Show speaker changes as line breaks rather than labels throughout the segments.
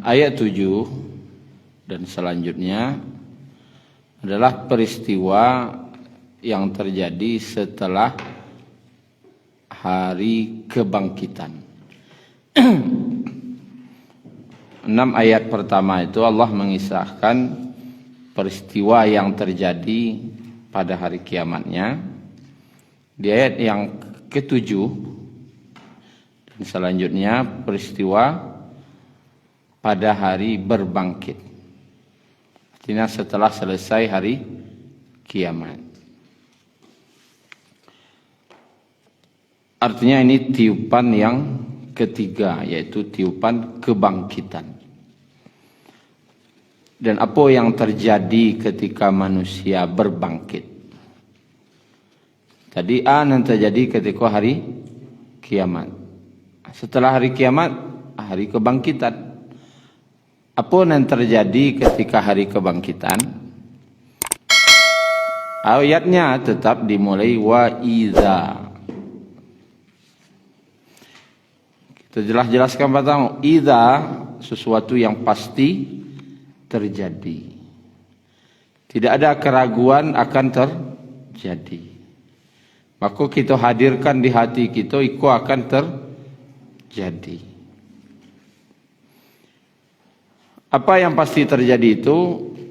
ayat 7 dan selanjutnya adalah peristiwa yang terjadi setelah hari kebangkitan. 6 ayat pertama itu Allah mengisahkan peristiwa yang terjadi pada hari kiamatnya. Di ayat yang ke-7 dan selanjutnya peristiwa pada hari berbangkit. Artinya setelah selesai hari kiamat. Artinya ini tiupan yang ketiga, yaitu tiupan kebangkitan. Dan apa yang terjadi ketika manusia berbangkit? Tadi yang terjadi ketika hari kiamat. Setelah hari kiamat, hari kebangkitan. Apa yang terjadi ketika hari kebangkitan? Ayatnya tetap dimulai wa idza. Kita jelaskan pertama, idza sesuatu yang pasti terjadi. Tidak ada keraguan akan terjadi. Maka kita hadirkan di hati kita, itu akan terjadi. Apa yang pasti terjadi itu?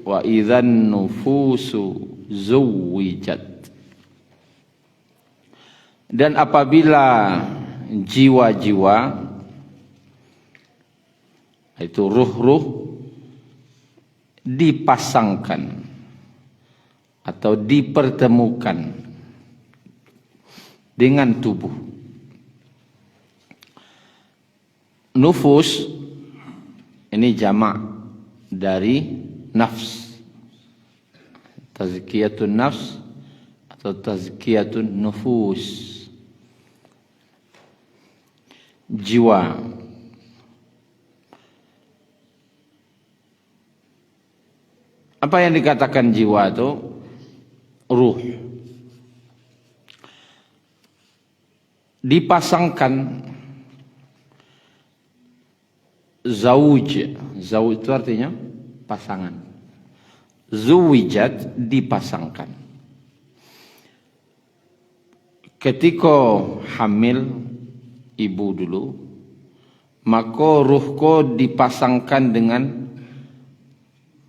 Wa idzan nufusu zuwijat. Dan apabila jiwa-jiwa, itu ruh-ruh, dipasangkan atau dipertemukan dengan tubuh. Nufus ini jamak dari nafs. Tazkiyatun nafs atau tazkiyatun nufus. Jiwa. Apa yang dikatakan jiwa itu? Ruh. Dipasangkan zauj. Zauj itu artinya pasangan. Zuwijat, dipasangkan. Ketika hamil ibu dulu, maka ruhku dipasangkan dengan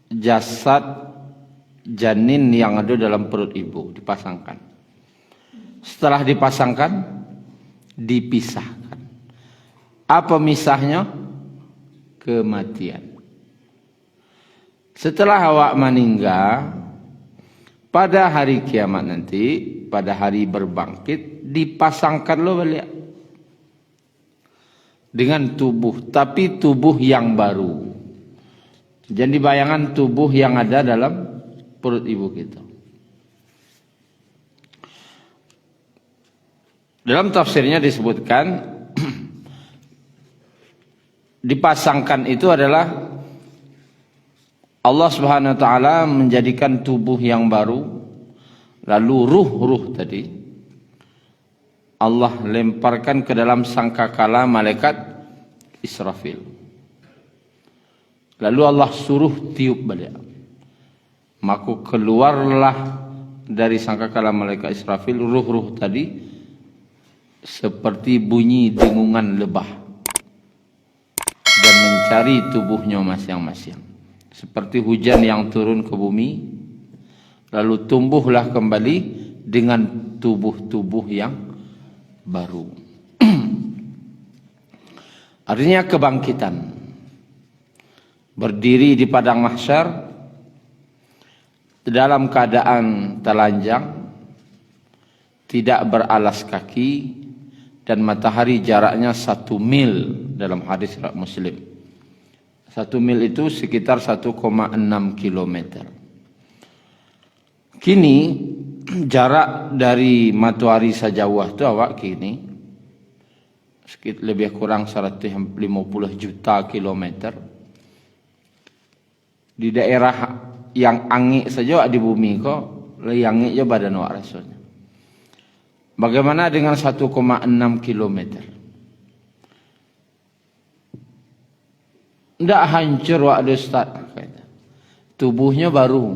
jasad janin yang ada dalam perut ibu, dipasangkan. Setelah dipasangkan, dipisahkan. Apa misahnya? Kematian. Setelah awak meninggal, pada hari kiamat nanti, pada hari berbangkit, dipasangkan lo balik dengan tubuh, tapi tubuh yang baru. Jadi bayangan tubuh yang ada dalam perut ibu kita. Dalam tafsirnya disebutkan dipasangkan itu adalah Allah Subhanahu wa taala menjadikan tubuh yang baru, lalu ruh-ruh tadi Allah lemparkan ke dalam sangkakala malaikat Israfil. Lalu Allah suruh tiup balik. Maka keluarlah dari sangkakala malaikat Israfil ruh-ruh tadi seperti bunyi dengungan lebah dan mencari tubuhnya masing-masing. Seperti hujan yang turun ke bumi, lalu tumbuhlah kembali dengan tubuh-tubuh yang baru. Artinya kebangkitan. Berdiri di padang mahsyar dalam keadaan telanjang, tidak beralas kaki, dan matahari jaraknya 1 mil dalam hadis Muslim. 1 mil itu sekitar 1,6 kilometer. Kini jarak dari matahari sejauh itu awak kini sekitar lebih kurang 150 juta kilometer. Di daerah yang angin saja di bumi kok, yang angin badan awak rasanya. Bagaimana dengan 1,6 kilometer? Ndak hancur Wak Ustaz. Tubuhnya baru.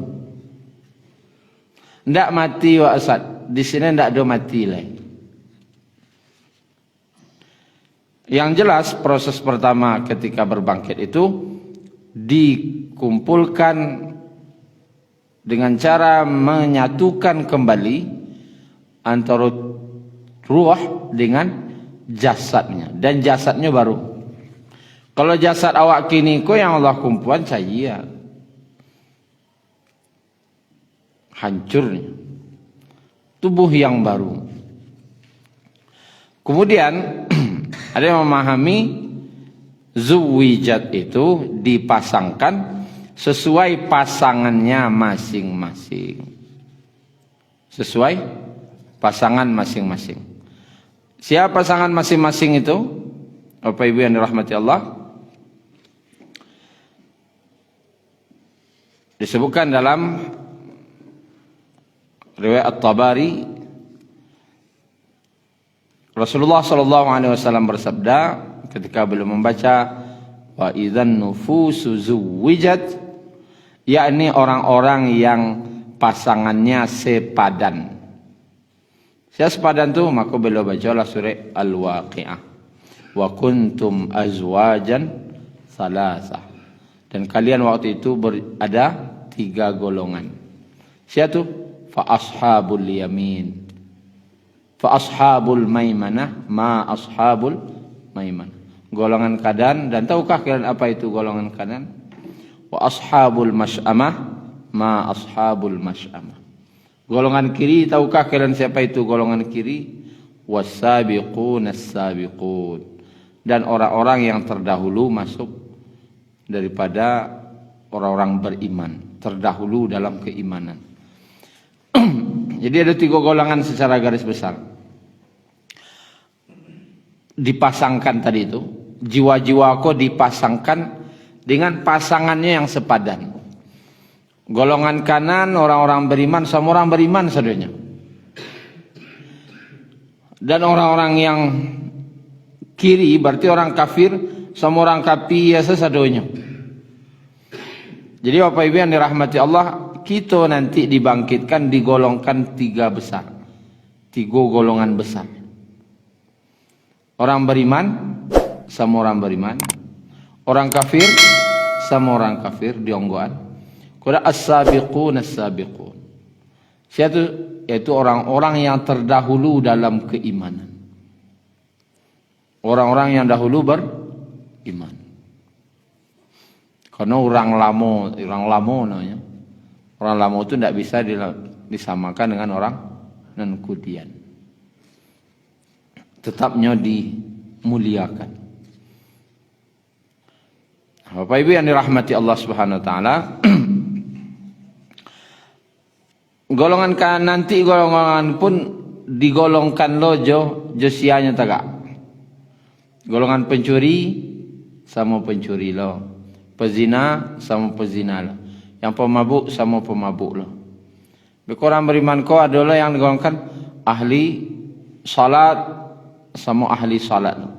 Ndak mati Wak Ustaz. Di sini ndak ada mati lagi. Yang jelas proses pertama ketika berbangkit itu dikumpulkan dengan cara menyatukan kembali antara ruh dengan jasadnya, dan jasadnya baru. Kalau jasad awak kini ko yang Allah kumpulan saya hancurnya tubuh yang baru. Kemudian ada yang memahami zuwijat itu dipasangkan sesuai pasangannya masing-masing. Sesuai pasangan masing-masing. Siapa pasangan masing-masing itu? Bapak Ibu yang dirahmati Allah, disebutkan dalam riwayat At-Tabari, Rasulullah SAW bersabda ketika beliau membaca wa idzan nufusu zuwijat, yakni orang-orang yang pasangannya sepadan. Siapa sepadan tu? Maka beliau bacalah surah Al-Waqi'ah. Wa kuntum azwajan salasah. Dan kalian waktu itu ada 3 golongan. Siapa tu? Fa ashabul yamin, fa ashabul maimanah, ma ashabul maimanah. Golongan kanan, dan tahukah kalian apa itu golongan kanan? Wa ashabul masy'amah, ma ashabul masy'amah. Golongan kiri, tahukah kalian siapa itu golongan kiri? Wasabiqun as-sabiqun. Dan orang-orang yang terdahulu masuk daripada orang-orang beriman, terdahulu dalam keimanan. Jadi ada 3 golongan secara garis besar. Dipasangkan tadi itu, jiwa-jiwa kok dipasangkan dengan pasangannya yang sepadan. Golongan kanan orang-orang beriman sama orang beriman saudanya. Dan orang-orang yang kiri berarti orang kafir sama orang kafir sadonya. Jadi Bapak Ibu yang dirahmati Allah, kita nanti dibangkitkan digolongkan 3 besar. 3 golongan besar. Orang beriman sama orang beriman, orang kafir sama orang kafir dionggoan. Kuda as-sabiqun as-sabiqun. Yaitu orang-orang yang terdahulu dalam keimanan. Orang-orang yang dahulu beriman. Karena orang lamo namanya. Orang lamo itu tidak bisa disamakan dengan orang non-kudian. Tetapnya dimuliakan. Bapak Ibu yang dirahmati Allah Subhanahu wa taala, golongan nanti golongan pun digolongkan lojo josianya tagak. Golongan pencuri sama pencuri lo, pezina sama pezina lo, yang pemabuk sama pemabuk lo. Orang beriman kau adalah yang digolongkan ahli salat sama ahli salat lo,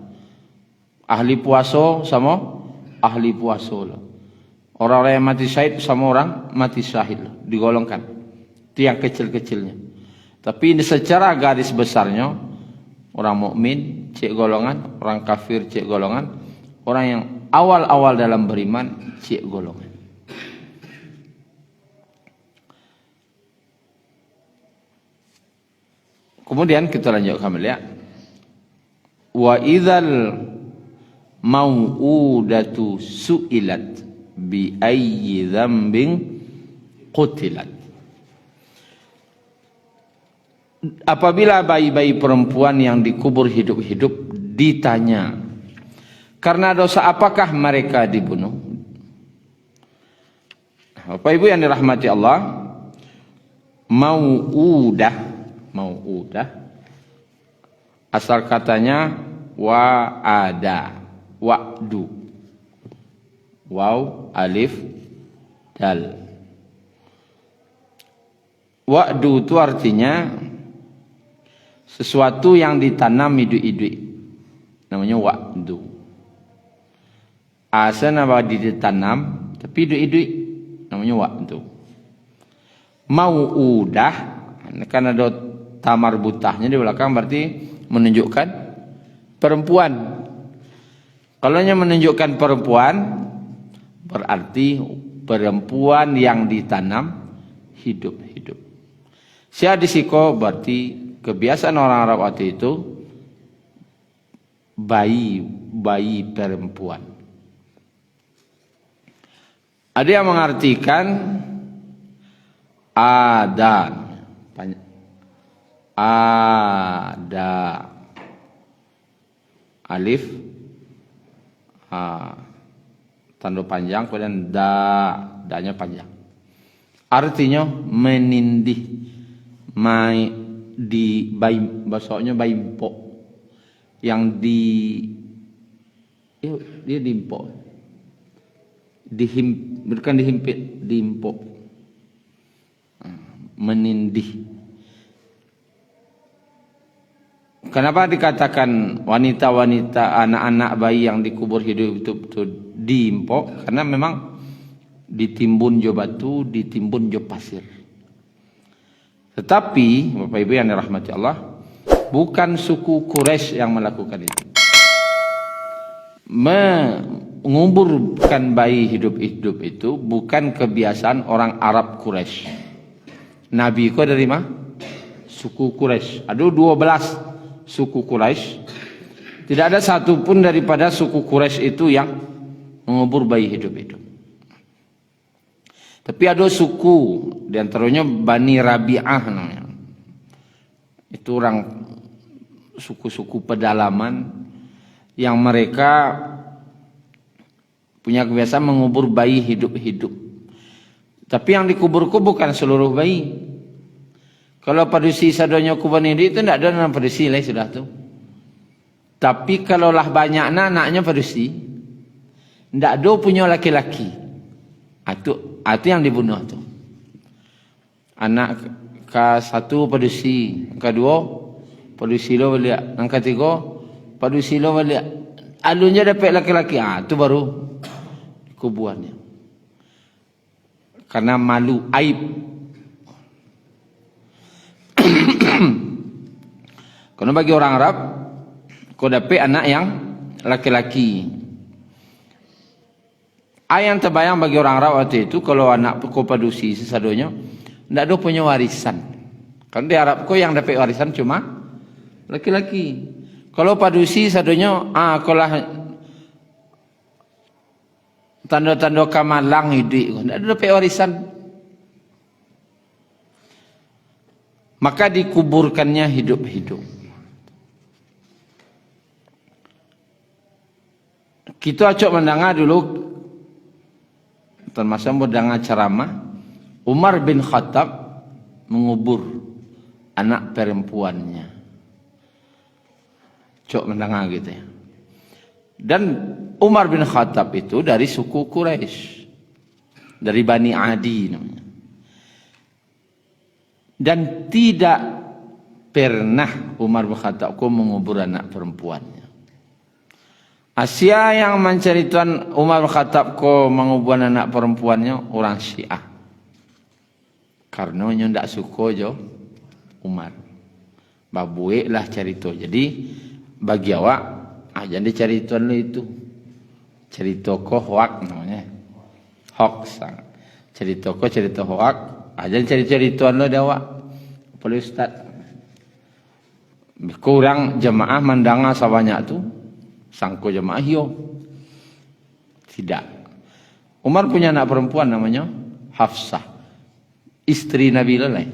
ahli puasa sama ahli puasa lo, orang-orang yang mati syahid sama orang mati syahid lo, digolongkan. Itu yang kecil-kecilnya. Tapi ini secara garis besarnya, orang mukmin cek golongan, orang kafir cek golongan, orang yang awal-awal dalam beriman cek golongan. Kemudian kita lanjutkan ya. Wa idzal mau'udatu su'ilat bi ayyi dzambin qutilat. Apabila bayi-bayi perempuan yang dikubur hidup-hidup ditanya, karena dosa apakah mereka dibunuh? Bapak Ibu yang dirahmati Allah, mau'udah asal katanya wa'ada, wa'du, waw alif dal. Wa'du itu artinya sesuatu yang ditanam hidup-hidup, namanya wa'du. Asana badi ditanam, tapi duit-duit namanya wak itu. Mau udah, kan ada tamar butahnya di belakang berarti menunjukkan perempuan. Kalau menunjukkan perempuan berarti perempuan yang ditanam hidup-hidup. Siadisiko berarti kebiasaan orang Arab waktu itu bayi perempuan. Ada yang mengartikan ada alif tanda panjang kemudian danya panjang. Artinya menindih di bayi bahasanya bayi empok yang dia diimpok. Bukan dihimpit, diimpok. Menindih. Kenapa dikatakan wanita-wanita, anak-anak bayi yang dikubur hidup itu diimpok? Karena memang ditimbun jo batu, ditimbun jo pasir. Tetapi Bapak Ibu yang dirahmati Allah, bukan suku Quraisy yang melakukan itu. Menguburkan bayi hidup-hidup itu bukan kebiasaan orang Arab Quraisy. Nabi itu dari mana? Suku Quraisy. Ada 12 suku Quraisy. Tidak ada satupun daripada suku Quraisy itu yang mengubur bayi hidup-hidup. Tapi ada suku, di antaranya Bani Rabi'ah namanya. Itu orang suku-suku pedalaman yang mereka punya kebiasaan mengubur bayi hidup-hidup. Tapi yang dikuburku bukan seluruh bayi. Kalau padusi sadonya kuban ini itu tidak ada nama padusi lah sudah tu. Tapi kalaulah banyak anaknya padusi, tidak ada punya laki-laki. Itu yang dibunuh tu. Anak ke-1 padusi, kedua padusi lo balik, yang ketiga padusi lo balik. Alunnya dapat laki-laki, itu baru kubuannya. Karena malu, aib. Karena bagi orang Arab, kau dapat anak yang laki-laki. Yang terbayang bagi orang Arab waktu itu, kalau anak kau padusi sesadonya, tidak ada punya warisan. Karena di Arab kau yang dapat warisan cuma laki-laki. Kalau padusi sadonya, kalau tanda-tanda kamalang hidup, tidak ada dapat warisan. Maka dikuburkannya hidup-hidup. Kita acok mendengar dulu, termasuk mendengar ceramah, Umar bin Khattab mengubur anak perempuannya. Cok mendengar gitu ya. Dan Umar bin Khattab itu dari suku Quraisy, dari Bani Adi namanya. Dan tidak pernah Umar bin Khattab mengubur anak perempuannya. Asia yang menceritakan Umar bin Khattab mengubur anak perempuannya orang Syiah. Karena dia tidak suka jo Umar. Babuik lah cerita. Jadi bagi awak, jangan dicerita itu. Cerita hoak namanya. Hoax. Cerita hoak. Jangan cerita lo awak. Boleh Ustaz. Kurang jemaah mendengar sebanyak tu. Sangko jemaah yo. Tidak. Umar punya anak perempuan namanya Hafsah. Istri Nabi lain.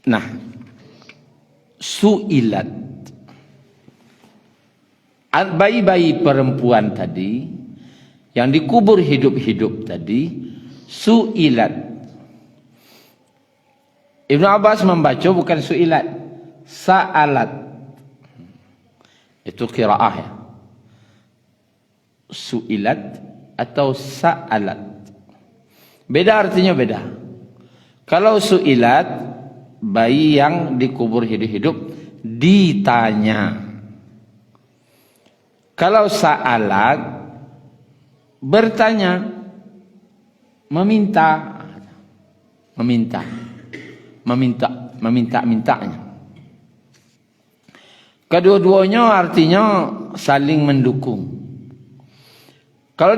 Nah, su'ilat. Bayi-bayi perempuan tadi yang dikubur hidup-hidup tadi, su'ilat. Ibnu Abbas membaca bukan su'ilat, sa'alat. Itu qiraah ya. Su'ilat atau sa'alat. Beda artinya beda. Kalau su'ilat bayi yang dikubur hidup-hidup ditanya. Kalau sa'alat bertanya, meminta-mintanya. Kedua-duanya artinya saling mendukung. Kalau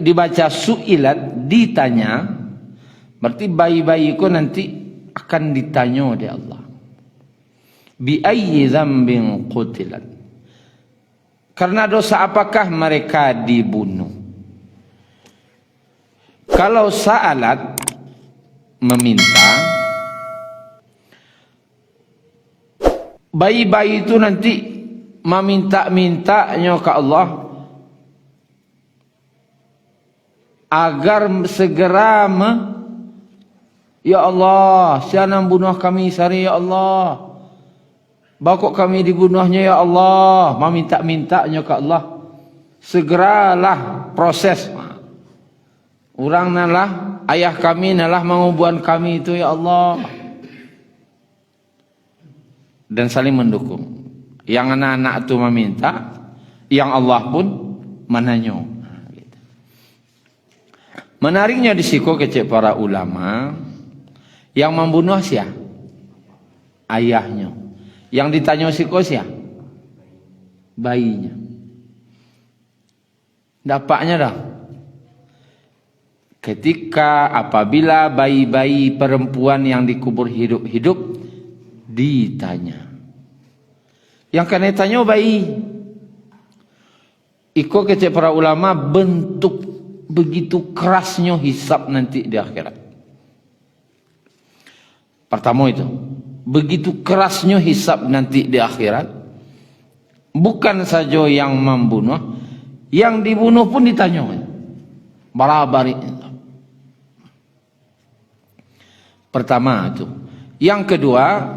dibaca su'ilat, ditanya, berarti bayi-bayiku nanti akan ditanya oleh Allah. Bi ayyi dzambin qutilat. Karena dosa apakah mereka dibunuh? Kalau sa'alat, meminta, bayi-bayi itu nanti meminta-mintanya ke Allah agar segera ya Allah, siapa bunuh kami sari ya Allah. Bakok kami dibunuhnya ya Allah. Meminta-mintanya ke Allah. Segeralah proses. Orang nalah, ayah kami nalah mengubuan kami itu ya Allah. Dan saling mendukung. Yang anak-anak itu meminta, yang Allah pun menanya. Menariknya di siku kecek para ulama, yang membunuh siapa? Ayahnya. Yang ditanya siku siapa? Bayinya. Dapatnya dah. Ketika apabila bayi-bayi perempuan yang dikubur hidup-hidup ditanya. Yang kena tanya bayi. Iko kecek para ulama bentuk begitu kerasnya hisab nanti di akhirat. Pertama itu, begitu kerasnya hisab nanti di akhirat. Bukan saja yang membunuh, yang dibunuh pun ditanya. Barabari. Pertama itu. Yang kedua,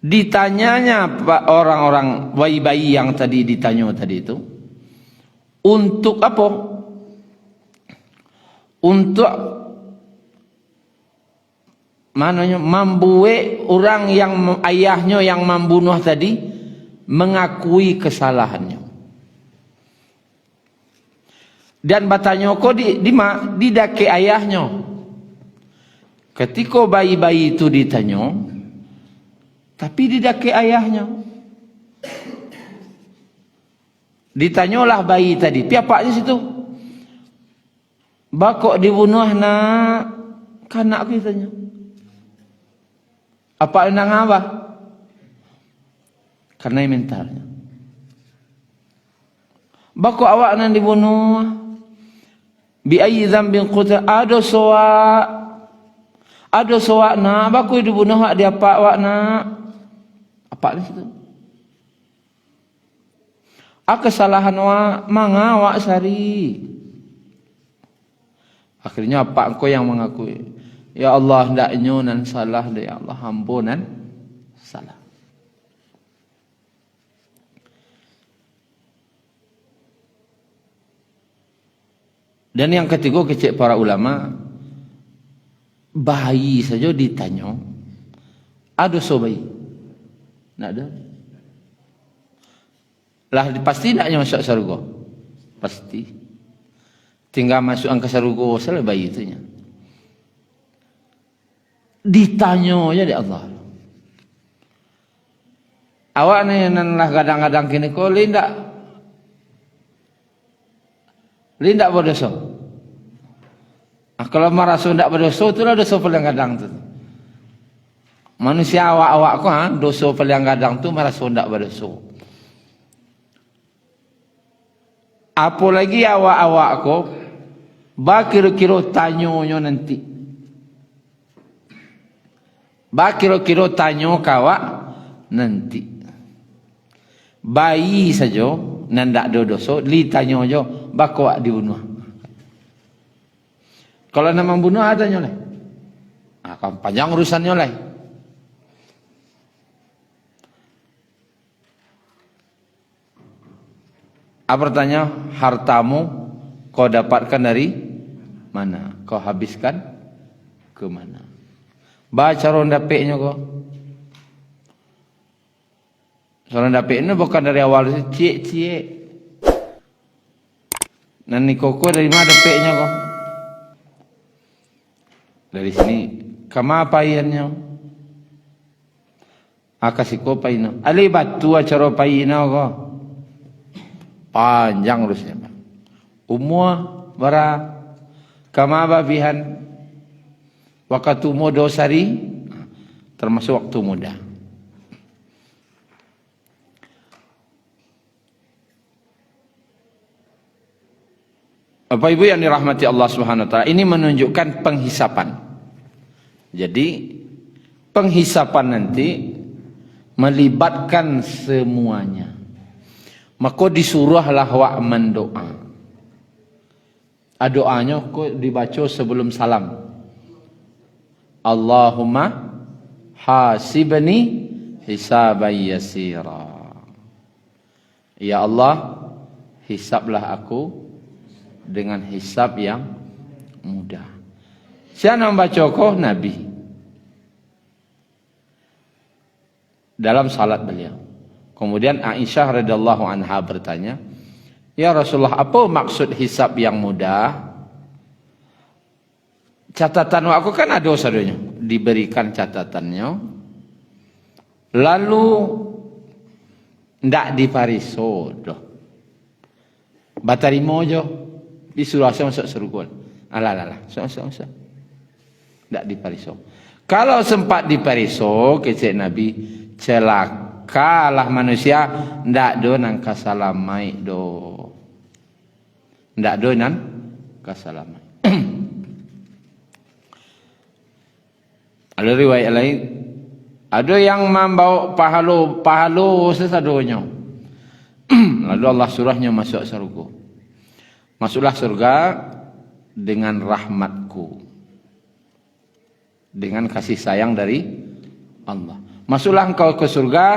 ditanyanya orang-orang bayi-bayi yang tadi ditanya tadi itu, untuk apa? Untuk membuat orang yang ayahnya yang membunuh tadi mengakui kesalahannya. Dan bertanya kok didake ayahnya. Ketika bayi-bayi itu ditanya, tapi didake ayahnya. Ditanyalah bayi tadi, piapa di situ? Bakok dibunuh nak kanak kitanya. Apa nang apa? Karena mentalnya. Bakok awak nang dibunuh. Bi ayyi dzambin qutil ado soa na bakok dibunuh hak dia apa awak nak? Apa di situ? Kesalahan wa manga wa sari. Akhirnya apa engkau yang mengakui? Ya Allah ndaknya nan salah deh ya Allah ampunan salah. Dan yang ketiga kecek para ulama, bayi saja ditanya, ada so bayi? Nak ada? Lah pasti naknya masuk surga. Pasti. Tinggal masuk ke surga salah bayi itunya. Ditanya aja di Allah. Awak ni nanlah kadang-kadang kini kau lindak berdosa. Kalau merasa tidak berdosa itulah dosa paling kadang tu. Manusia awak-awak kau dosa paling kadang tu merasa tidak berdosa. Apalagi awak-awak kau kira-kira tanyanya nanti. Kira-kira tanya kawak nanti. Bayi saja nandak ada dosa, ditanya aja bakawak dibunuh. Kalau nama bunuh adanya lah. Akan panjang urusannya lah. Apa bertanya, hartamu kau dapatkan dari mana? Kau habiskan ke mana. Baca ronda P-nya kok. Ronda P ini bukan dari awal, cie. Nani koko dari mana P-nya kok? Dari sini. Kama payannya? Akasiko payina. Ali batu acara payina kok. Panjang urusnya. Umur bara kama babihan waktu dosari termasuk waktu muda. Bapak Ibu yang dirahmati Allah Subhanahu wa taala, ini menunjukkan penghisapan. Jadi penghisapan nanti melibatkan semuanya. Maka disuruhlah wa mendoa. Doanya kok dibaca sebelum salam. Allahumma hasibni hisaban yasira. Ya Allah, hisablah aku dengan hisab yang mudah. Siapa membaca kok? Nabi. Dalam salat beliau. Kemudian Aisyah radhiyallahu anha bertanya, "Ya Rasulullah, apa maksud hisab yang mudah?" Catatan aku kan ada dosa-dosanya, diberikan catatannya. Lalu ndak dipariso doh. Batarimo jo disuruh masuk surga. Alah, so. Ndak dipariso. Kalau sempat dipariso, kecek Nabi, celakalah manusia, ndak do nang kasalamai do. Ndak do nang kasalamai. Ada riwayat lain, ada yang membawa pahala sesadonya. Lalu Allah surahnya masuk surga. Masuklah surga dengan rahmatku, dengan kasih sayang dari Allah. Masuklah engkau ke surga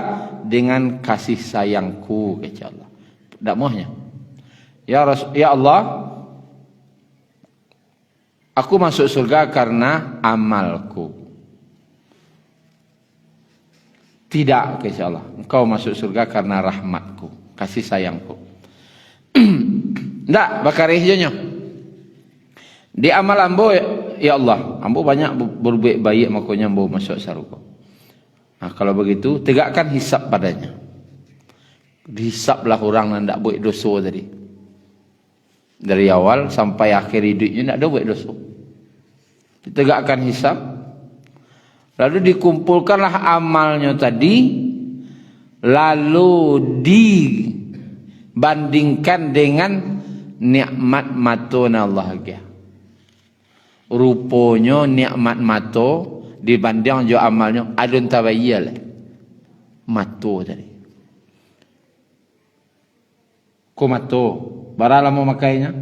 dengan kasih sayangku, kata Allah. Tak maunya. Ya Allah, aku masuk surga karena amalku. Tidak, kata Allah. Engkau masuk surga karena rahmatku, kasih sayangku. Tidak, bakar hijaunya. Di amal ambo, ya Allah, ambo banyak berbuat baik, makanya ambo masuk surga. Nah, kalau begitu, tegakkan hisab padanya. Dihisablah orang yang tidak buat dosa tadi. Dari awal sampai akhir hidupnya tidak ada buat dosa. Ditegakkan hisab. Lalu dikumpulkanlah amalnya tadi. Lalu dibandingkan dengan nikmat matona Allah. Rupanya nikmat mato dibanding jo amalnya adun tabayyal mato tadi. Ko mato berapa lama makainya?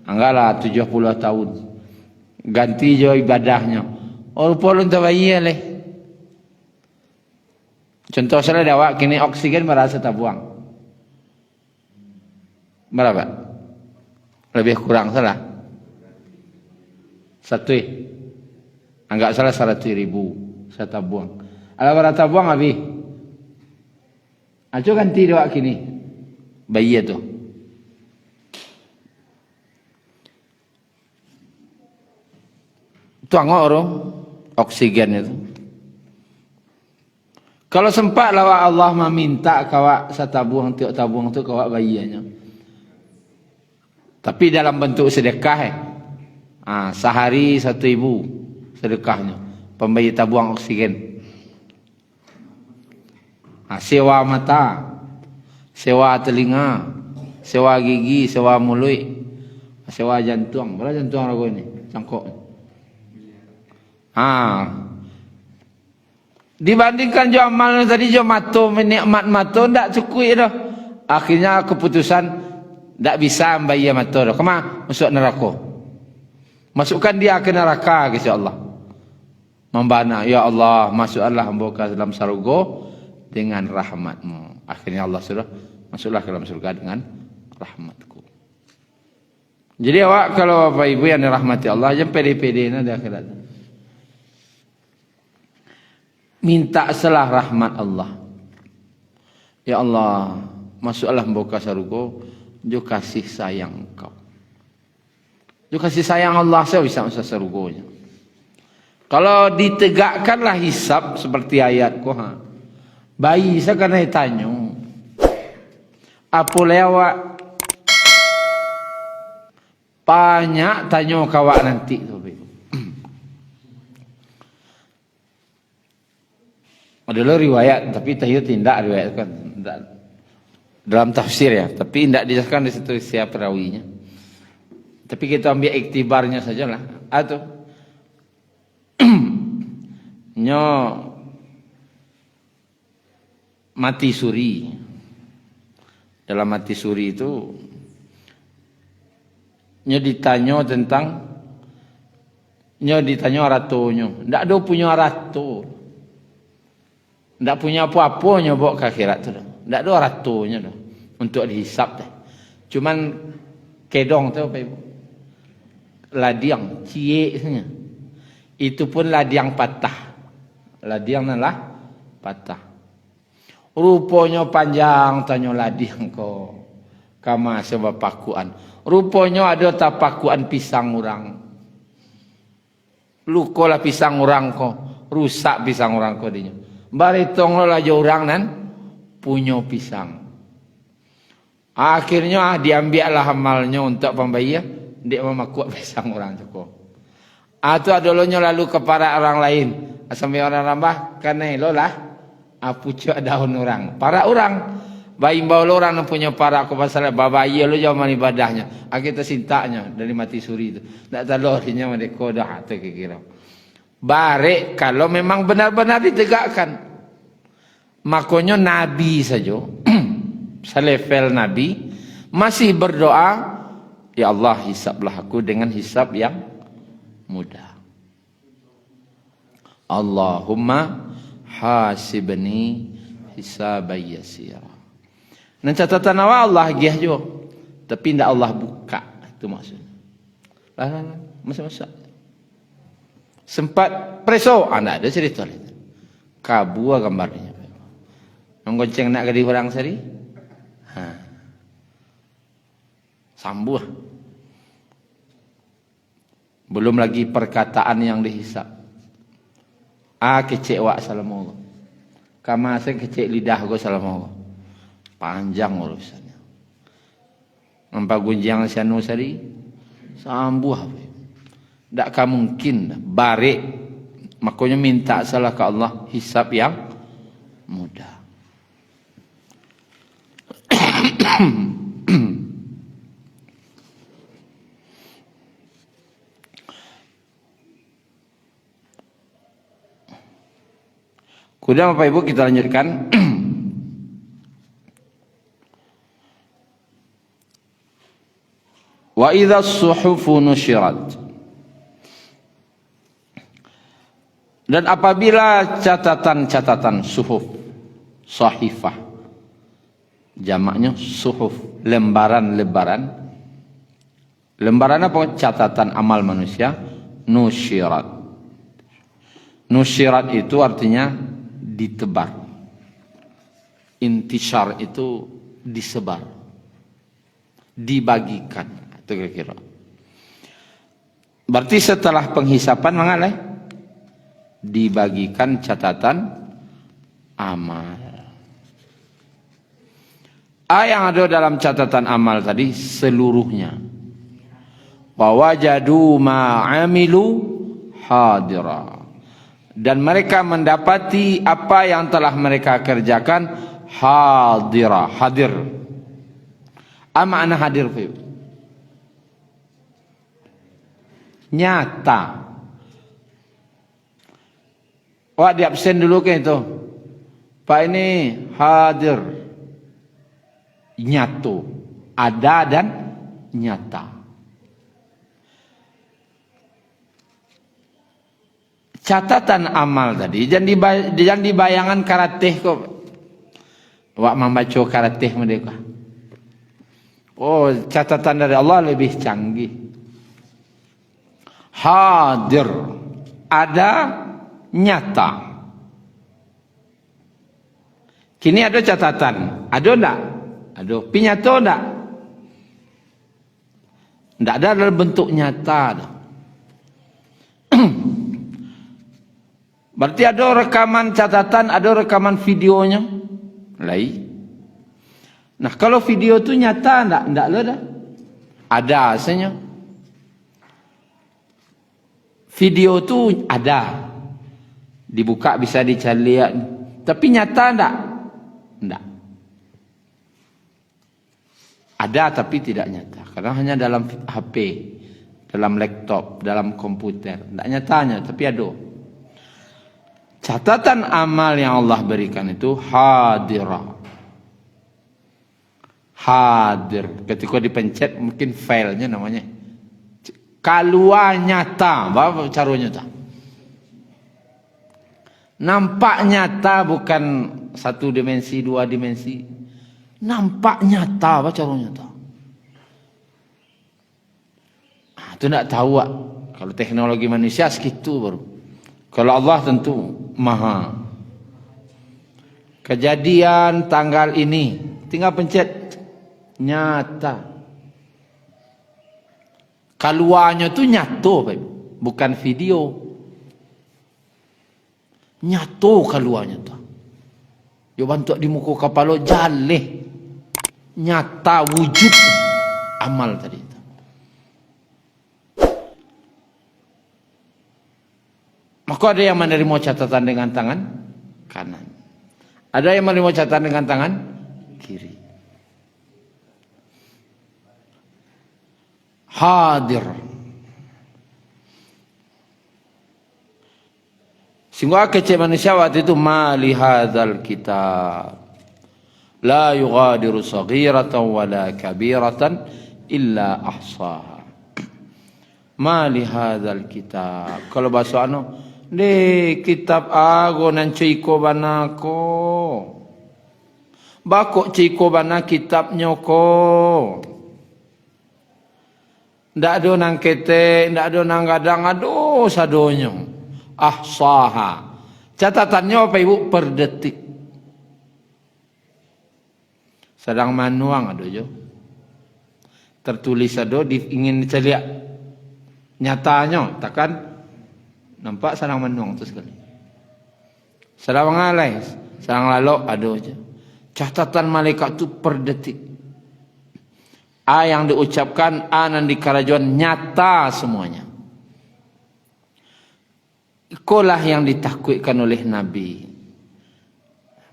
Anggaplah 70 tahun. Ganti jo ibadahnya. Oh polon tabayyal Contoh saya dawak kini oksigen merasa tak buang. Berapa? Lebih kurang salah. 1. Anggap salah 100.000 saya tabuang. Ada berapa tabuang habis? Aco ganti doa kini. Bayi itu. Tuangok orang oksigen itu. Kalau sempat lawak Allah meminta kawak satabuang tiok tabuang tu kawak bayinya. Tapi dalam bentuk sedekah sehari 1.000 sedekahnya. Pembayi tabuang oksigen. Sewa mata, sewa telinga, sewa gigi, sewa mulut, sewa jantung. Berapa jantung ragu ini? Cangkok. Dibandingkan jo amal tadi jo mato menikmat mato ndak cukup dah. Akhirnya keputusan ndak bisa membayar mato dah. Kemana? Masuk neraka. Masukkan dia ke neraka, kisah Allah. Membana, ya Allah, masuklah hamba ke dalam surga dengan rahmatmu. Akhirnya Allah suruh masuklah ke dalam surga dengan rahmatku. Jadi awak kalau Bapak Ibu yang dirahmati Allah, jangan pede-pede na di akhirat. Minta salah rahmat Allah. Ya Allah, masuklah buka sarugo, jo kasih sayang kau. Jo kasih sayang Allah saya bisa masuk sarugonya. Kalau ditegakkanlah hisab seperti ayat ko ha. Bayi saya kena tanya. Apa lewat banyak tanya kawak nanti tu. Adalah riwayat, tapi tahu tidak riwayat kan dalam tafsir ya, tapi tidak dijelaskan di situ siapa perawinya. Tapi kita ambil iktibarnya sajalah. Atau nyo mati suri. Dalam mati suri itu nyo ditanya tentang nyo ditanya ratonyo. Ndak ada punya rato. Ndak punya apa-apa nyo bawa ke akhirat tu dah. Ndak ada ratonya dah untuk dihisap dah. Cuman kedong tu apa ibu? Ladiang, cie saja. Itu pun ladiang patah. Ladiang nalah patah. Rupanya panjang tanya ladiang ko. Kama sebab pakuan. Rupanya ada tapakuan pisang orang. Lukolah pisang orang ko. Rusak pisang orang ko dinya. Baritong lo laju orang nan punya pisang. Akhirnya diambillah amalnya untuk pembayar. Dia memakuat pisang orang cukup. Atau adolonya lalu kepada orang lain. Sampai orang rambah karena lo lah. Pucuk daun orang. Para orang. Bayi bawa orang yang punya para aku pasal babayi lo jauh ibadahnya. Kita sintanya dari mati suri itu. Tak talorinya mereka dah tu kira. Barek kalau memang benar-benar ditegakkan. Makanya Nabi saja, selevel Nabi, masih berdoa, ya Allah hisablah aku dengan hisab yang mudah. Allahumma hasibni hisaban yasira. Dan catatan awal Allah giah juga. Tapi tidak Allah buka. Itu maksudnya. Masa-masa. Sempat preso, tidak ada cerita itu. Kabur gambarnya. Menggonceng nak ke orang sari. Sambuh. Belum lagi perkataan yang dihisap. Kecek wak salamu. Kama sen kecek lidah go salamu. Panjang urusannya. Nampak gunjang sianu sari. Sambuh. Tak mungkin barek. Makanya minta salah ke Allah hisab yang mudah. Kemudian Bapak Ibu kita lanjutkan. Wa idza as-suhufu nusyirat. Dan apabila catatan-catatan suhuf, sahifah, jamaknya suhuf, lembaran-lembaran. Lembaran apa? Catatan amal manusia, nusyirat. Nusyirat itu artinya ditebar. Intishar itu disebar, dibagikan. Itu kira-kira. Berarti setelah penghisapan mengalah dibagikan catatan amal. Yang ada dalam catatan amal tadi seluruhnya. Wawajadu ma'amilu hadira. Dan mereka mendapati apa yang telah mereka kerjakan hadira, hadir. Apa makna hadir? Nyata. Wah, di absen dulu kan itu. Pak ini hadir. Nyatu. Ada dan nyata. Catatan amal tadi jangan dibayangkan karateh kok. Wak membaca karateh mereka. Oh, catatan dari Allah lebih canggih. Hadir, ada, nyata. Kini ada catatan, ada enggak? Ada, pinyata enggak? Enggak ada dalam bentuk nyata. Berarti ada rekaman catatan, ada rekaman videonya. Lain. Nah, kalau video itu nyata enggak ada. Ada aslinya. Video itu ada. Dibuka bisa dicari. Tapi nyata enggak? Enggak. Ada tapi tidak nyata. Karena hanya dalam HP, dalam laptop, dalam komputer. Enggak nyatanya, tapi ada. Catatan amal yang Allah berikan itu hadirah. Hadir. Ketika dipencet mungkin filenya namanya. Keluar nyata. Apa caranya nyata? Nampak nyata, bukan satu dimensi, dua dimensi. Nampak nyata. Apa caranya nyata? Itu nak tahu. Kalau teknologi manusia segitu baru. Kalau Allah tentu maha. Kejadian tanggal ini, tinggal pencet. Nyata. Keluarnya tu nyata, bukan video. Nyata keluarnya tu. Dia bantu di muka kepala jaleh. Nyata wujud amal tadi itu. Maka ada yang menerima catatan dengan tangan kanan. Ada yang menerima catatan dengan tangan kiri. Hadir. Sehingga kecil manusia waktu itu mali hadzal kitab la yughadiru saghiratan wala kabiratan illa ahsaha. Mali hadzal kitab. Kalau bahasa anu, de kitab ago nan ciko banako. Bako ciko bana kitabnya ko. Ndak ada nang kete, ndak ada nang gadang, aduh sadonyo. Ahsaha. Catatannya apa ibu? Per detik. Sedang manuang ada jo. Tertulis ada, ingin dicari nyatanya, takkan nampak sedang manuang tu sekali. Sedang mengalai, sedang lalu ada aja. Catatan malaikat tu per detik. A yang diucapkan, A yang dikarajuan nyata semuanya. Itulah yang ditakwikkan oleh Nabi.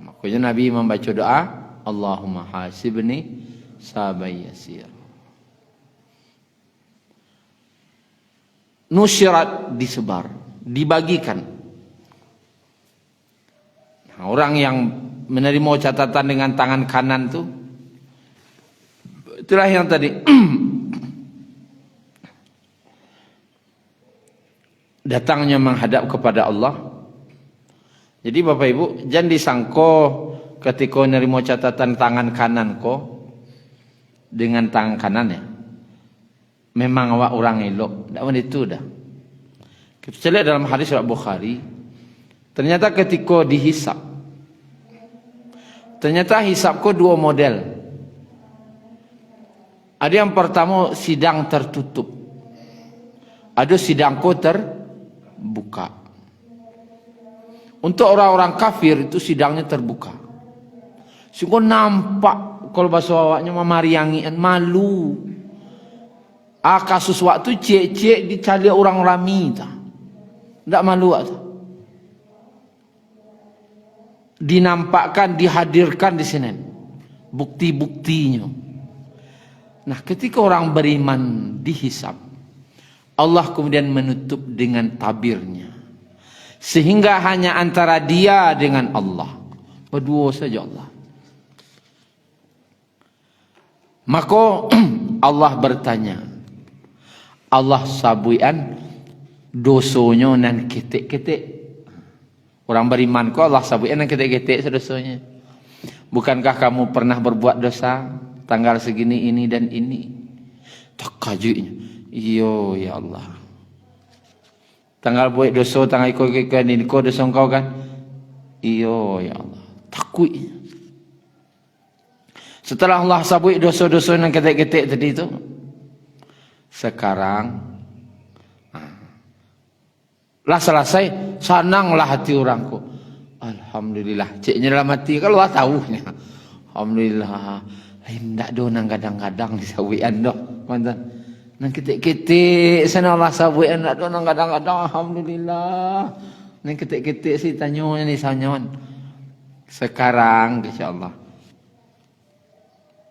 Makanya Nabi membaca doa, Allahumma hasibni sabai yasir. Nusyirat, disebar, dibagikan. Nah, orang yang menerima catatan dengan tangan kanan tu, itulah yang tadi datangnya menghadap kepada Allah. Jadi Bapak Ibu, jangan disangko ketika menerima catatan tangan kanan ko dengan tangan kanan ya. Memang awak orang elok, tak itu dah. Kita lihat dalam hadis riwayat Bukhari, ternyata ketika dihisap, ternyata hisap ko dua model. Ada yang pertama sidang tertutup. Ada sidang ko terbuka. Untuk orang-orang kafir itu sidangnya terbuka. Sehingga nampak kalau bahasa awaknya memariangian, malu. Kasus waktu cek-cek dicari orang rami tak. Tak malu tak. Dinampakkan, dihadirkan di sini. Bukti-buktinya. Nah, ketika orang beriman dihisap, Allah kemudian menutup dengan tabirnya. Sehingga hanya antara dia dengan Allah. Berdua saja Allah. Maka Allah bertanya. Allah sabuian dosonya nan ketik-ketik. Orang beriman kok Allah sabuian nan ketik-ketik sedosanya. Bukankah kamu pernah berbuat dosa? tanggal segini ini dan ini. Takajuknya. Iyo ya Allah. Tanggal buat dosa tanggal ikut ini kau dosa kau kan. Iyo ya Allah. Takut. Setelah Allah sabut dosa-dosa yang ketik-ketik tadi itu, sekarang lah selesai, senanglah hati orangku. Alhamdulillah. Ciknya dalam hati kalau Allah tahunya. Alhamdulillah. Lain tak do nang kadang-kadang disawian doh. Mantan. Nang ketik-ketik sana Allah sawian tak do nang kadang-kadang. Alhamdulillah. Nang ketik-ketik si tanyonya ni sanyon. Sekarang insyaallah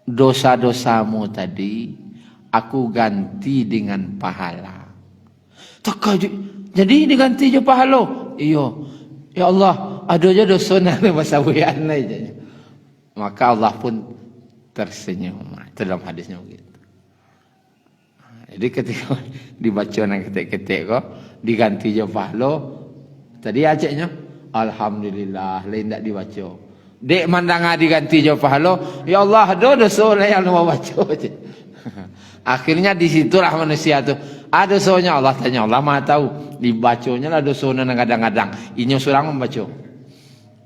dosa-dosamu tadi aku ganti dengan pahala. Takajub. Jadi diganti je pahala. Iyo. Ya Allah, ada je dosa nak masawian aja. Maka Allah pun tersenyum. Itu dalam hadisnya begitu. Jadi ketika dibaca nang ketik-ketik kok diganti je pahala. Tadi aceknya alhamdulillah lain tak dibaca. Dek mandang diganti je pahala, ya Allah ada dosa lah yang mau baca je. Akhirnya di situlah manusia tu ada dosanya. Allah tanya, Allah Maha tahu. Dibacanya lah dosa nang kadang-kadang. Inyo surang membaca.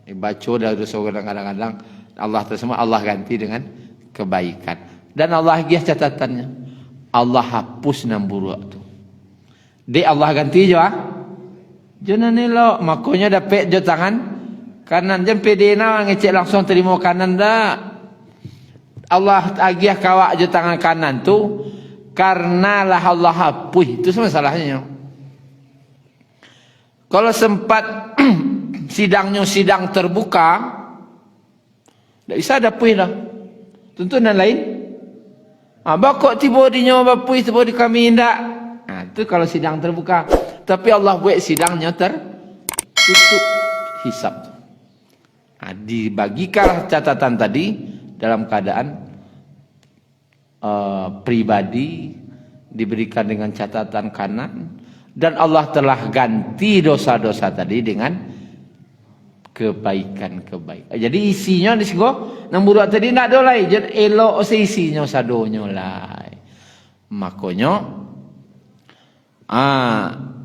Dibaca dah dosa kadang-kadang. Allah tersebut Allah ganti dengan kebaikan. Dan Allah giah catatannya. Allah hapus nang buruk tu. Dek Allah ganti je ah. Jangan elok. Makanya dapat je tangan kanan. Jangan pede na ngecek langsung terima kanan dah. Allah agiah kawak je tangan kanan tu. Karena lah Allah hapus. Itu masalahnya. Kalau sempat sidangnya sidang terbuka, tak bisa dapui lah. Tuntunan lain. Bakok tiba di nyawa bapui, tiba di kami tidak. Itu kalau sidang terbuka. Tapi Allah buat sidangnya tertutup hisab. Dibagikan catatan tadi dalam keadaan pribadi, diberikan dengan catatan kanan. Dan Allah telah ganti dosa-dosa tadi dengan kebaikan-kebaikan. Jadi isinya di sini, nang buruk tadi nak dolai, jadi elok isinya sadonyo lai. Makanya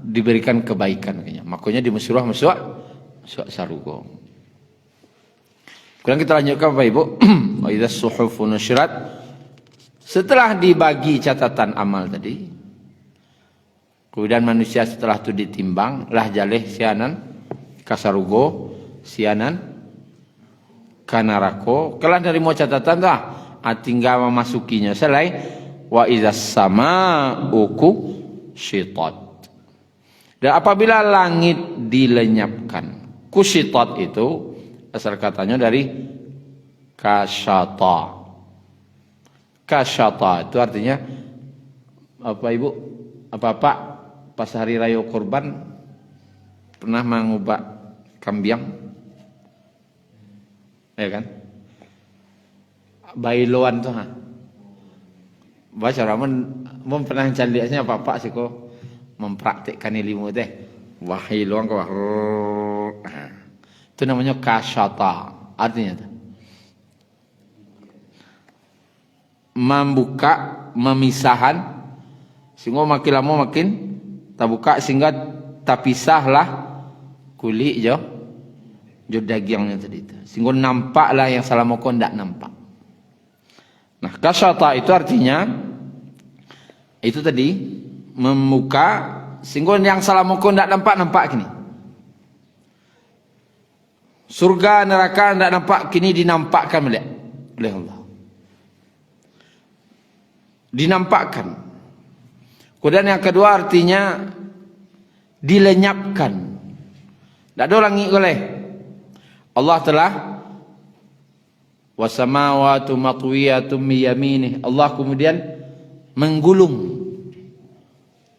diberikan kebaikan. Makanya di musyrah sarugo. Kemudian kita lanjutkan Bapak Ibu. Wa idza suhufu nusyrat. Setelah dibagi catatan amal tadi, kemudian manusia setelah itu ditimbang, lah jaleh sianan kasarugo, sianan kanarako. Kelah dari mau catatan dah, tinggal memasukinya selai wa idzas sama'u syitat. Dan apabila langit dilenyapkan, kusyitat itu asal katanya dari kasyata. Kasyata itu artinya apa Ibu? Apa-apa pas hari raya kurban pernah mengubah kambiang, ya kan? Bailoan tuh, baca ramen, pernah caliasnya apa sih kok mempraktikkan ilmu teh, wahailoan kok, itu namanya kasyata, artinya tuh membuka, memisahan. Sehingga makin lama makin terbuka sehingga terpisahlah kulit jo dagingnya tadi itu. Sehingga nampaklah yang selama kau tidak nampak. Nah, kasyata itu artinya itu tadi membuka sehingga yang selama kau tidak nampak gini. Surga neraka tidak nampak kini dinampakkan oleh Allah. Dinampakkan. Kemudian yang kedua artinya dilenyapkan. Tak ada langit oleh Allah telah wasamawatu matwiyatum miyaminih. Allah kemudian menggulung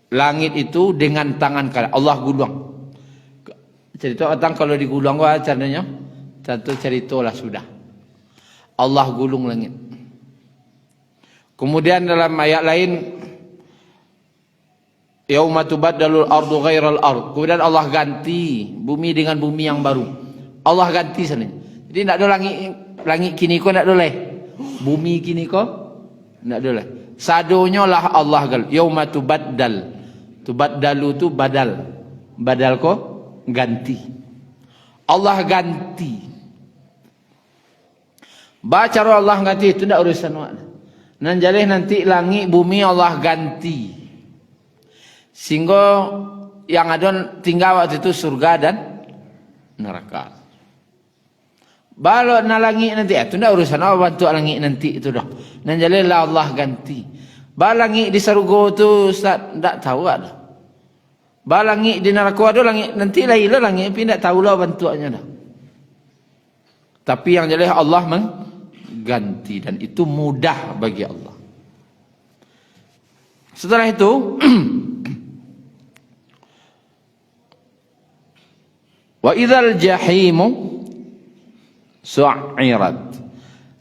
langit itu dengan tangan kanan. Allah gulung. Cerita orang kalau digulung apa caranya? Satu cerita lah sudah. Allah gulung langit. Kemudian dalam ayat lain yauma tubaddalul ardu ghairal ard. Kemudian Allah ganti bumi dengan bumi yang baru. Allah ganti sana. Jadi tidak ada langit kini kau tidak boleh. bumi gini kok ndak boleh. Sadonya lah Allah gal. Yauma tubaddal. Tubaddalu tu badal. Badal kok ganti. Allah ganti. Baca Allah ganti itu ndak urusan wak. Nan jalih nanti langit bumi Allah ganti. Sehingga yang ada tinggal waktu itu surga dan neraka. Balok na langit nanti itu ndak urusan Allah bantu langit nanti itu dah. Nan jalih lah Allah ganti. Balangit di surga tu Ustaz ndak tahu dah. Balangit di neraka ada langit nanti lah langit tapi ndak tahu lah bentuknya dah. Tapi yang jalih Allah ganti dan itu mudah bagi Allah. Setelah itu wa idzal jahimu su'irat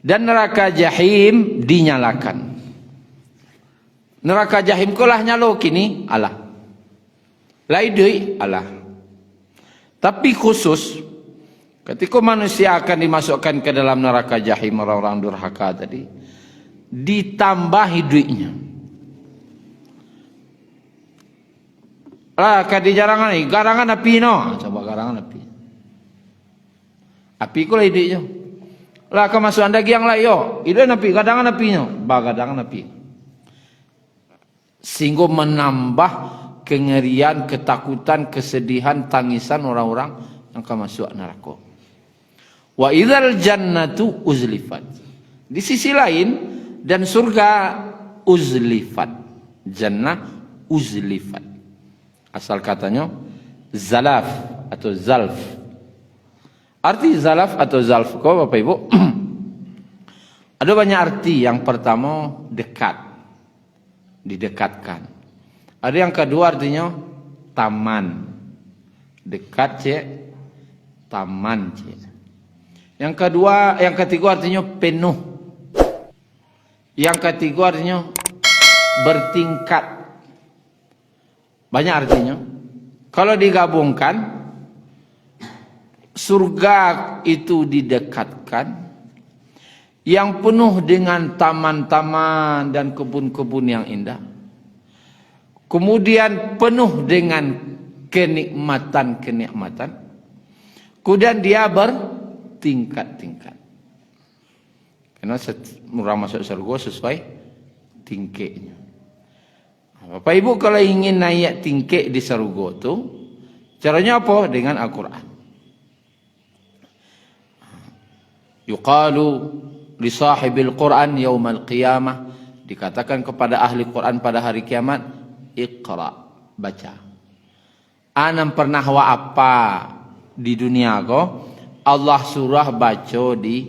dan neraka jahim dinyalakan. Neraka jahim kolah nyalo kini Allah. Laidui Allah. Tapi khusus ketika manusia akan dimasukkan ke dalam neraka jahim orang-orang durhaka tadi, ditambah hidupnya. Lah kadi jarangan ni, garangan api no. Coba garangan api. Api ku lah hidupnya. Lah kemasukan daging yang lain yo, hidup api, garangan apinya, garangan api. Sehingga menambah kengerian, ketakutan, kesedihan, tangisan orang-orang yang akan masuk neraka. Wa idzal jannatu uzlifat. Di sisi lain dan surga uzlifat. Jannah uzlifat. Asal katanya zalaf atau zalf. Arti zalaf atau zalf kau Bapak Ibu? Ada banyak arti. Yang pertama dekat, didekatkan. Ada yang kedua artinya taman, dekat cek, taman cek. Yang kedua, yang ketiga artinya penuh. Yang ketiga artinya bertingkat. Banyak artinya. Kalau digabungkan, surga itu didekatkan, yang penuh dengan taman-taman dan kebun-kebun yang indah. Kemudian penuh dengan kenikmatan-kenikmatan. Kemudian dia bertingkat-tingkat. Karena orang masuk surga sesuai tingkatnya. Bapak Ibu kalau ingin naik tingkat di surga itu, caranya apa? Dengan Al-Quran. Yuqalu li sahibil Quran yaumal qiyamah, dikatakan kepada ahli Quran pada hari kiamat, Iqra, baca. Anam pernah wa apa di dunia ko Allah surah baca di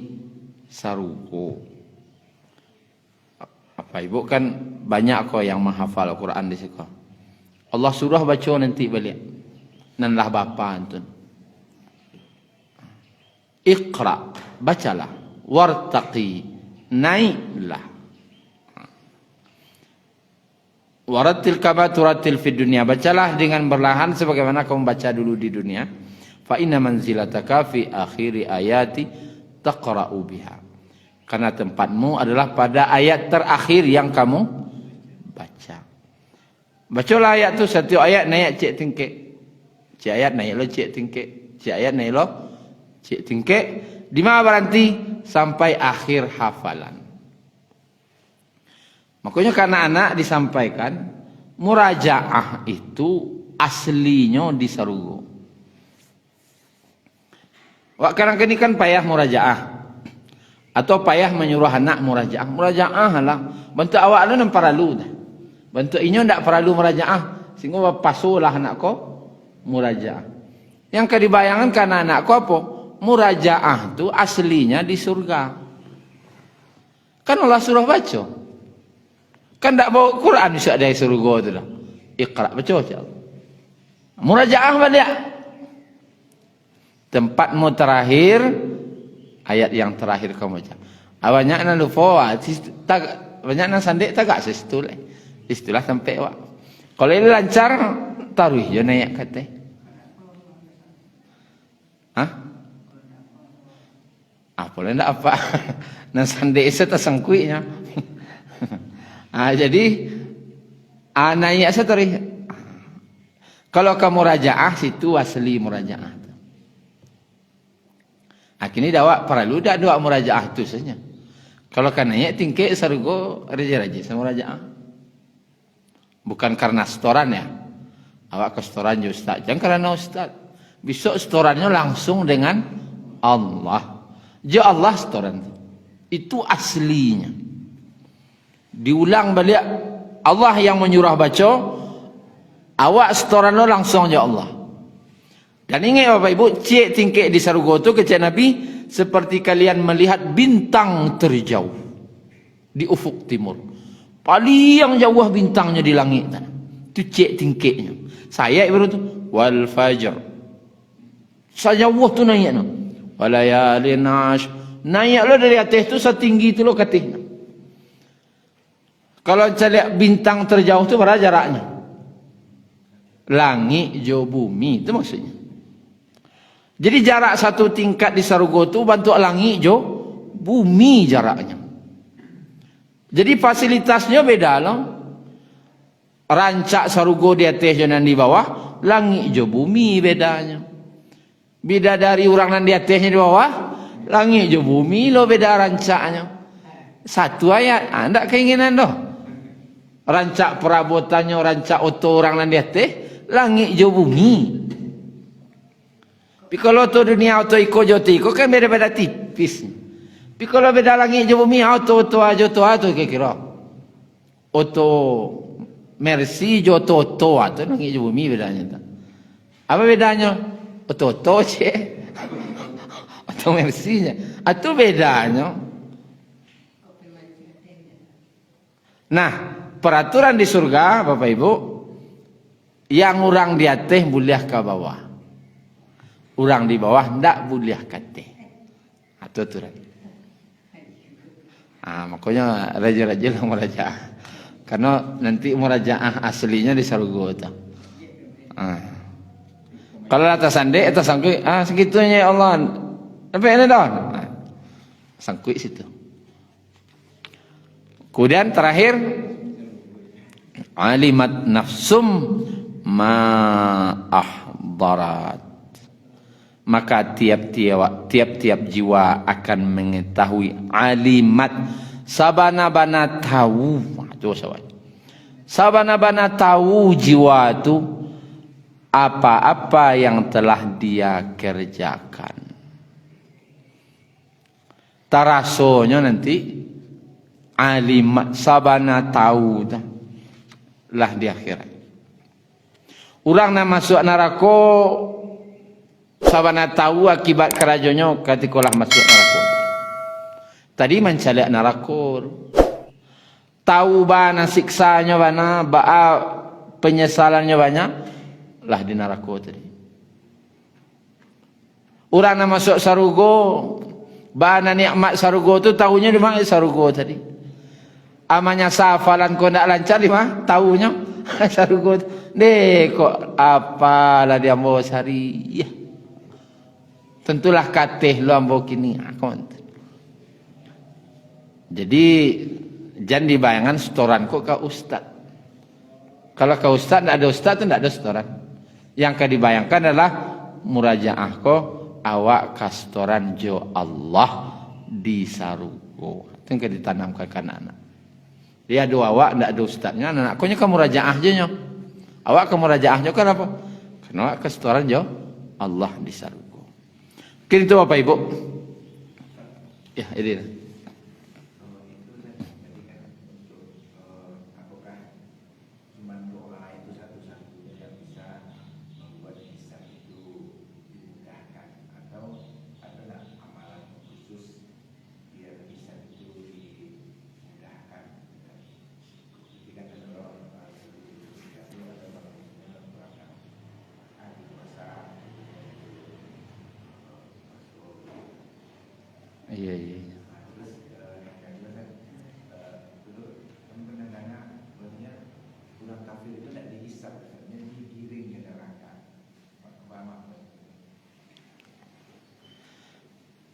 sarugo. Apa Ibu kan banyak ko yang menghafal Al-Quran di situ. Allah surah baca nanti balik. Nanlah bapa antun. Iqra, bacalah. Wartaqi, naiklah. Waratil kama turatil fid dunya, bacalah dengan berlahan sebagaimana kamu baca dulu di dunia. Fa inna manzilataka fi akhiri ayati taqra'u biha. Karena tempatmu adalah pada ayat terakhir yang kamu baca. Bacalah ayat tu, satu ayat naik cek tingkek. Cek ayat naik lo cek tingkek. Cek ayat naik lo cek tingkek. Di mana berhenti? Sampai akhir hafalan. Makanya karena anak disampaikan, murajaah itu aslinya di sarugo. Wak kadang kini kan payah murajaah. Atau payah menyuruh anak murajaah. Murajaah lah. Bentuk awak lu nampak perlu dah. Bentuk inyo ndak perlu murajaah. Sehingga pasulah anak ko murajaah. Yang kedibayangan karena anak ko apa? Murajaah tu aslinya di surga. Kan Allah suruh baca. Kan tak bawa Quran bisa dari surga tu dah. Iqra, baca aja. Murajaah balik. Tempatmu terakhir, ayat yang terakhir kamu baca. Banyak nak lupa, banyak nak sandik tagak situ lah. Istilah sampai wak. Kalau ini lancar, taruh je naik kata. Hah? Boleh ndak apa? Nah sande isa tersangkuinya. Jadi nanya setari. Kalau kamu rajaah situ asli murajaah. Kini dakwah perlu dah doa murajaah tu saja. Kalau kananya tingke sargo raja-raja sama murajaah. Bukan karena setoran ya. Awak ke setoran je ustaz. Jangan karena ustaz. Besok setorannya langsung dengan Allah. Je Allah setoran. Itu aslinya. Diulang balik Allah yang menyuruh baca. Awak setoran lo langsung je Allah. Dan ingat Bapak Ibu, cik tingkik di Sarugo itu kecik Nabi seperti kalian melihat bintang terjauh di ufuk timur. Paling jauh bintangnya di langit. Itu cik tingkiknya. Saya ibarat itu wal fajr. Sejauh tu naik no. Walayalin ash. Naik lo dari atas tu setinggi tu lo katih. Kalau saya lihat bintang terjauh tu berapa jaraknya? Langit jauh bumi itu maksudnya. Jadi jarak satu tingkat di Sarugo itu bantu langit jo bumi jaraknya. Jadi fasilitasnya beda loh. Rancak Sarugo di atas dan di bawah, langit jo bumi bedanya. Beda dari orang yang di atasnya di bawah, langit jo bumi lo beda rancaknya. Satu ayat, anda keinginan doh. Rancak perabotannya, rancak oto orang yang di atas, langit jo bumi. Tapi kalau tu dunia auto iko joto iko kan beda-beda tipis. Tapi kalau beda langit je bumi auto kira-kira. Auto Mercy joto atau langit je bumi bedanya tak. Apa bedanya? Auto je. Auto Mercy nya. Itu bedanya. Nah, peraturan di surga Bapak Ibu, yang orang di atas boleh ke bawah. Orang di bawah ndak boleh kate. Atau aturan. Makanya raja-raja lah murajaah. Karena nanti murajaah aslinya di Sarugo itu. Kalau atas sande atas sangkui, segitunya ya Allah. Tapi ini dong. Sangkui situ. Kemudian terakhir alimat nafsum ma ahdarat. Maka tiap-tiap jiwa akan mengetahui alimat sabana-bana tahu. Sabana-bana tahu jiwa itu apa-apa yang telah dia kerjakan. Tarasonya nanti alimat sabana tahu lah di akhirat. Orang nak masuk neraka sabana tahu akibat kerajonyo katikolah masuk neraka. Tadi mencalak neraka. Tahu bana siksanya bana, penyesalannya banyak lah di neraka tadi. Orang nak masuk Sarugo, bana nikmat Sarugo tu tahunya di mana Sarugo tadi. Amanya safalan kau nak lancar di mana? Tahunya Sarugo. Deh kok apalah dia mau cari ya. Tentulah katih lu ambo kini. Jadi jangan dibayangkan setoran kok ke ustaz. Kalau ke ustaz tidak ada ustaz itu tidak ada setoran. Yang kau dibayangkan adalah murajaah kok awak ke setoran jo Allah di Sarugo. Itu yang ditanamkan ke anak-anak. Dia ada awak tidak ada ustaznya. Anak konya kamu murajaah aja nyo. Awak ke murajaahnya kan apa? Karena awak ke setoran jo Allah di Sarugo. Mungkin itu Bapak Ibu. Ya, ini. Iya.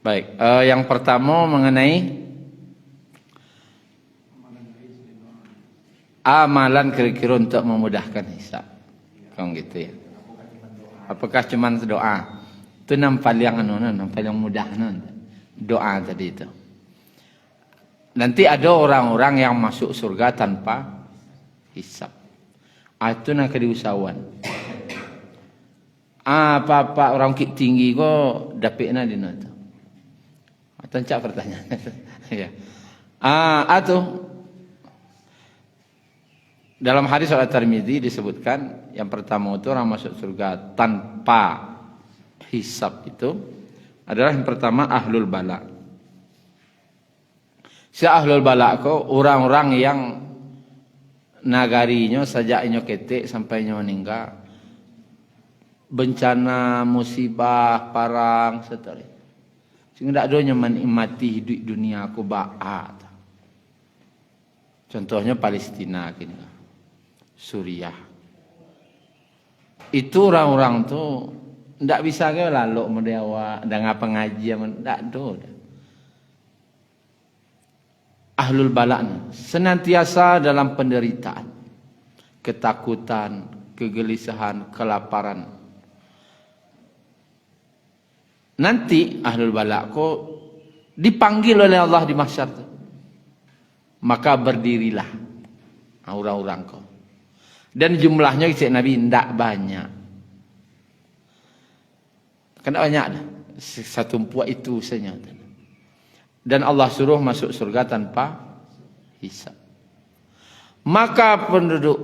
Baik, yang pertama mengenai amalan kira-kira untuk memudahkan hisab. Kan gitu ya. Apakah cuma doa? Itu nampak yang nampak yang mudah doa tadi itu. Nanti ada orang-orang yang masuk surga tanpa hisab. Itu nak diusahawan. Apa orang kik tinggi kok dapatnya di nota. Tancak pertanyaan. Ya. Atau dalam hadis At-Tirmidzi disebutkan yang pertama itu orang masuk surga tanpa hisab itu adalah yang pertama ahlul bala. Si ahlul bala ko orang-orang yang nagarinya sejak inyo ketik sampai inyo meninggal, bencana, musibah, parang, seterusnya. Sehingga tak ada menikmati hidup dunia aku baat. Contohnya Palestina kini, Suriah. Itu orang-orang tu tidak bisa ke lalu mendewa dengan pengajian, tidak ada. Ahlul balak senantiasa dalam penderitaan, ketakutan, kegelisahan, kelaparan. Nanti ahlul balak ko dipanggil oleh Allah di mahsyar tu. Maka berdirilah orang-orang ko. Dan jumlahnya kisah Nabi tidak banyak. Kena banyak dah. Satu puak itu saja. Dan Allah suruh masuk surga tanpa hisab. Maka penduduk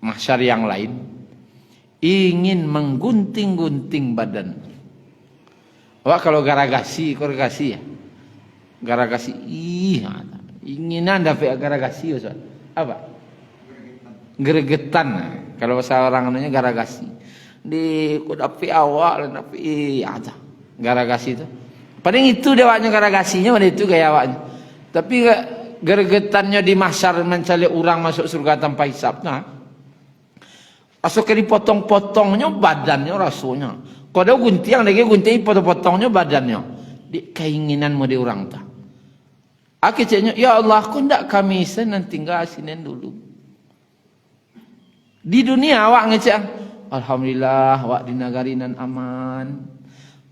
mahsyar yang lain ingin menggunting-gunting badan. Wah kalau garagasi ya. Garagasi inginan dapat garagasi Ustaz. Apa? Gregetan. Kalau bahasa orang namanya garagasi. Di kudapi awak dan tapi ada garagasi itu. Paling itu dewanya garagasinya pada itu gaya awaknya. Tapi gregetannya di mahsyar mencari orang masuk surga tanpa hisab nah. Asal ke dipotong-potongnya badannya rasanya. Kalau gunting lagi gunting potong-potongnya badannya. Di keinginanmu di orang tak. Akhirnya ya Allah kau ndak kami senang tinggal sini dulu. Di dunia awak ngecek alhamdulillah awak di negari nan aman.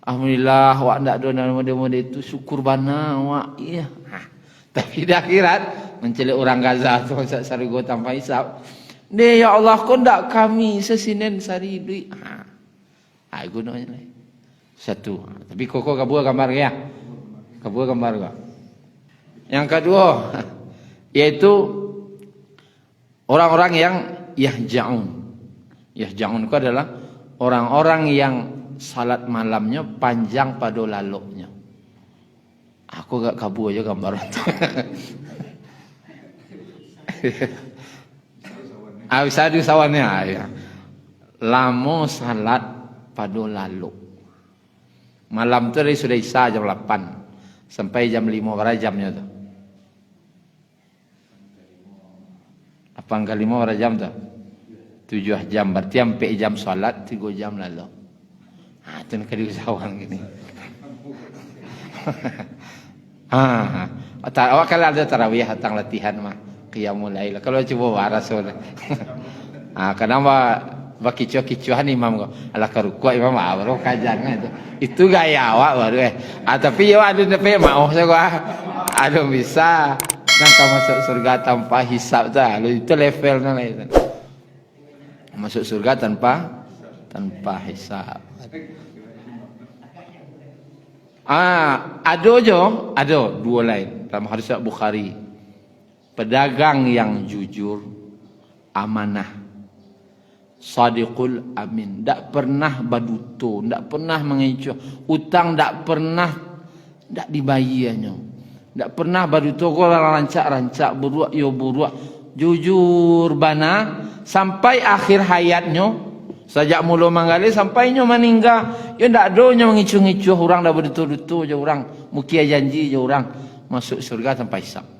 Alhamdulillah awak ndak ada model-model itu syukur bana awak. Iya. Tapi di akhirat mencari orang Gaza tu sarigo tanpa hisab. Ni ya Allah kau ndak kami sesinen sari duit. Gunanya lain. Satu. Tapi koko kabur gambar ya. Kabur gambar gak? Yang kedua yaitu orang-orang yang yahja'un. Yahja'un itu adalah orang-orang yang salat malamnya panjang pada laloknya. Aku gak kabur aja gambar itu. Bisa disawannya ya. Lamo salat pada lalu. Malam tu dari sudah isya jam 8 sampai jam 5 berapa jamnya tu? 8 kali 5 berapa jam tu? 7 jam. Berarti sampai jam solat 3 jam lalu. Itu nak diusahawan gini. Awak kalau ada tarawih hatang latihan mah qiyamul lail. Kalau coba waras sudah. Kadang bakicu-kicuan imam kok. Alah karukua imam baru kajangan itu. Itu gaya awak baru tapi ya ada tapi mau saya gua. Aduh bisa nang masuk surga tanpa hisab dah. Itu levelnya lain. Masuk surga tanpa hisab. Ada dua lain dalam hadis Bukhari. Pedagang yang jujur, amanah, sadiqul amin, tak pernah baduto, tak pernah mengecoh, utang tak pernah tak dibayarnya, tak pernah baduto kau rancak buruak yo buruak, jujur bana sampai akhir hayatnya, sejak mula manggali sampai nyo meninggal, yo tak ada nyo mengecoh-ngecoh orang dah baduto-duto je orang, mukia janji je orang masuk surga tanpa hisab.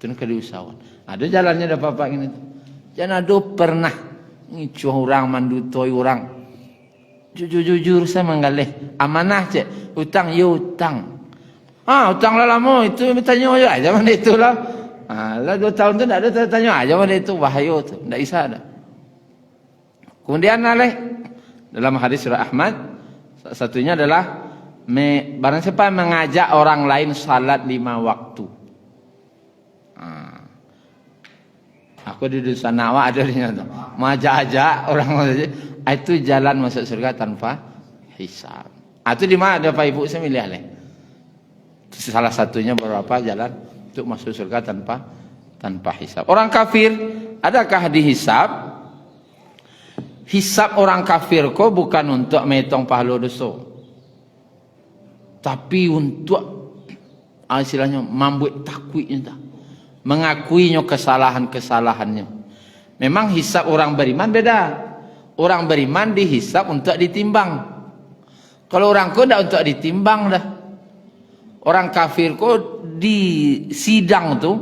Itu nak diusahawan. Ada jalannya dah apa-apa ini. Jangan ada pernah ngicuh orang mandutoi orang. Jujur saya menggalih. Amanah cik. Hutang, ya hutang. Hutang lah lama. Itu tanya aja mana itulah. Lah 2 tahun tu tak ada tanya aja mana itu. Bahaya tu. Tak bisa ada. Kemudian dalam hadis surah Ahmad. Satunya adalah. Barang siapa mengajak orang lain salat 5 waktu. Aku di dusun awak ada tu. Mengajak-ajak orang saja. Itu jalan masuk surga tanpa hisab. Itu di mana ada Pak Ibu saya milih salah satunya beberapa jalan untuk masuk surga tanpa hisab. Orang kafir adakah dihisab? Hisab orang kafir ko bukan untuk menghitung pahala dosa. Tapi untuk istilahnya membuat takwiknya, mengakuinya kesalahan-kesalahannya. Memang hisab orang beriman beda. Orang beriman dihisab untuk ditimbang. Kalau orang kau tidak untuk ditimbang dah. Orang kafir kau di sidang tu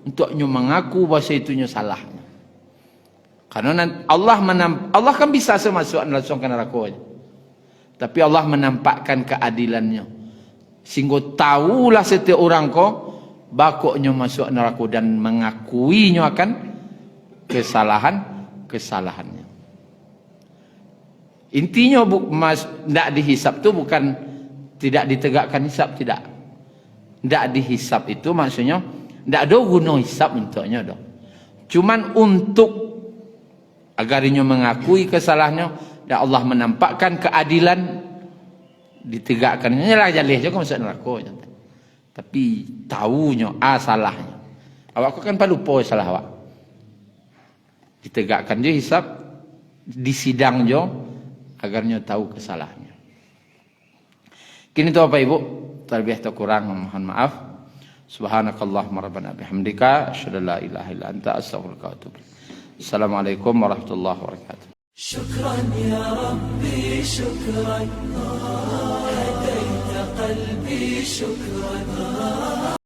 untuk mengaku bahasa itunya salah. Karena Allah kan bisa masuk langsung ke neraka. Tapi Allah menampakkan keadilannya. Sehingga tahulah setiap orang ko bakoknya masuk neraka dan mengakuinya akan kesalahannya. Intinya tidak dihisap tu bukan tidak ditegakkan hisap, tidak. Tidak dihisap itu maksudnya tidak ada guna hisap untuknya dah. Cuman untuk agarnya mengakui kesalahannya dan Allah menampakkan keadilan ditegakkannya lah jalih juga masuk neraka. Tapi tahunya salahnya. Awak kan pak lupa salah awak. Ditegakkan je hisab, disidang je agarnya tahu kesalahannya. Kini tu Bapak Ibu, terlebih atau kurang mohon maaf. Subhanakallahumma rabbana bihamdika asyhadu an la ilaha illa anta astaghfiruka wa atubu ilaik. Assalamualaikum warahmatullahi wabarakatuh.
شكرا يا ربي شكرا هديت قلبي شكرا